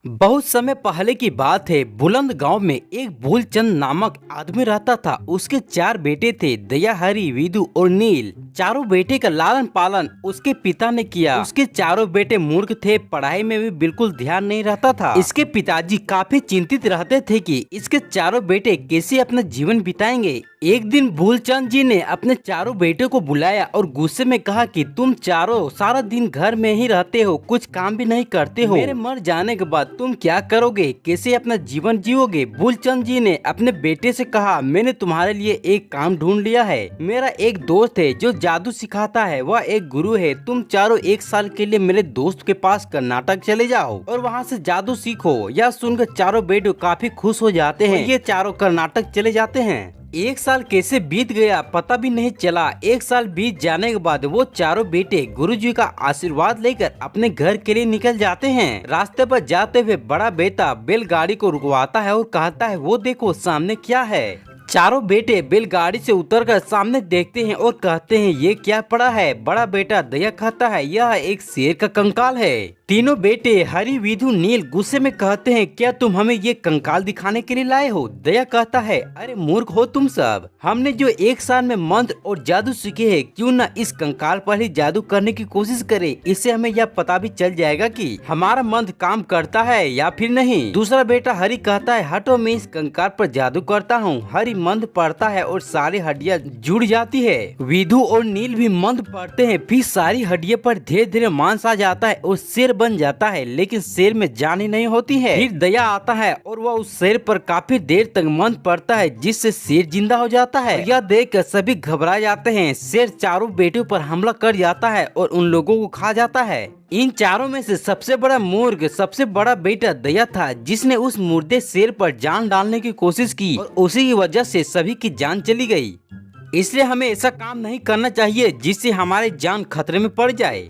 बहुत समय पहले की बात है। बुलंद गांव में एक भूलचंद नामक आदमी रहता था। उसके 4 बेटे थे, दया, हरि, विदु और नील। चारों बेटे का लालन पालन उसके पिता ने किया। उसके चारों बेटे मूर्ख थे, पढ़ाई में भी बिल्कुल ध्यान नहीं रहता था। इसके पिताजी काफी चिंतित रहते थे कि इसके चारों बेटे कैसे अपना जीवन बिताएंगे। एक दिन भूलचंद जी ने अपने चारों बेटे को बुलाया और गुस्से में कहा कि तुम चारों सारा दिन घर में ही रहते हो, कुछ काम भी नहीं करते हो। मेरे मर जाने के बाद तुम क्या करोगे, कैसे अपना जीवन जियोगे। भूलचंद जी ने अपने बेटे से कहा, मैंने तुम्हारे लिए एक काम ढूंढ लिया है। मेरा एक दोस्त है जो जादू सिखाता है, वह एक गुरु है। तुम चारों 1 साल के लिए मेरे दोस्त के पास कर्नाटक चले जाओ और वहाँ से जादू सीखो। यह सुनकर चारों बेटे काफी खुश हो जाते हैं। ये चारों कर्नाटक चले जाते हैं। 1 साल कैसे बीत गया पता भी नहीं चला। 1 साल बीत जाने के बाद वो चारों बेटे गुरुजी का आशीर्वाद लेकर अपने घर के लिए निकल जाते हैं। रास्ते पर जाते हुए बड़ा बेटा बैलगाड़ी को रुकवाता है और कहता है, वो देखो सामने क्या है। चारों बेटे बैलगाड़ी से उतरकर सामने देखते हैं और कहते हैं, ये क्या पड़ा है। बड़ा बेटा दया कहता है, यह एक शेर का कंकाल है। तीनों बेटे हरि, विधु, नील गुस्से में कहते हैं, क्या तुम हमें ये कंकाल दिखाने के लिए लाए हो। दया कहता है, अरे मूर्ख हो तुम सब, हमने जो 1 साल में मंत्र और जादू सीखे हैं, क्यों न इस कंकाल पर ही जादू करने की कोशिश करें। इससे हमें यह पता भी चल जाएगा कि हमारा मंत्र काम करता है या फिर नहीं। दूसरा बेटा हरि कहता है, हटो, मैं इस कंकाल पर जादू करता हूँ। हरि मंत्र पढ़ता है और सारी हड्डियाँ जुड़ जाती है। विधु और नील भी मंत्र पढ़ते हैं, फिर सारी हड्डियों पर धीरे धीरे मांस आ जाता है और शेर बन जाता है, लेकिन शेर में जान ही नहीं होती है। फिर दया आता है और वह उस शेर पर काफी देर तक मंत्र पढ़ता है, जिससे शेर जिंदा हो जाता है। यह देखकर सभी घबरा जाते हैं। शेर चारों बेटों पर हमला कर जाता है और उन लोगों को खा जाता है। इन चारों में से सबसे बड़ा मूर्ख सबसे बड़ा बेटा दया था, जिसने उस मुर्दे शेर पर जान डालने की कोशिश की और उसी की वजह से सभी की जान चली गई। इसलिए हमें ऐसा काम नहीं करना चाहिए जिससे हमारी जान खतरे में पड़ जाए।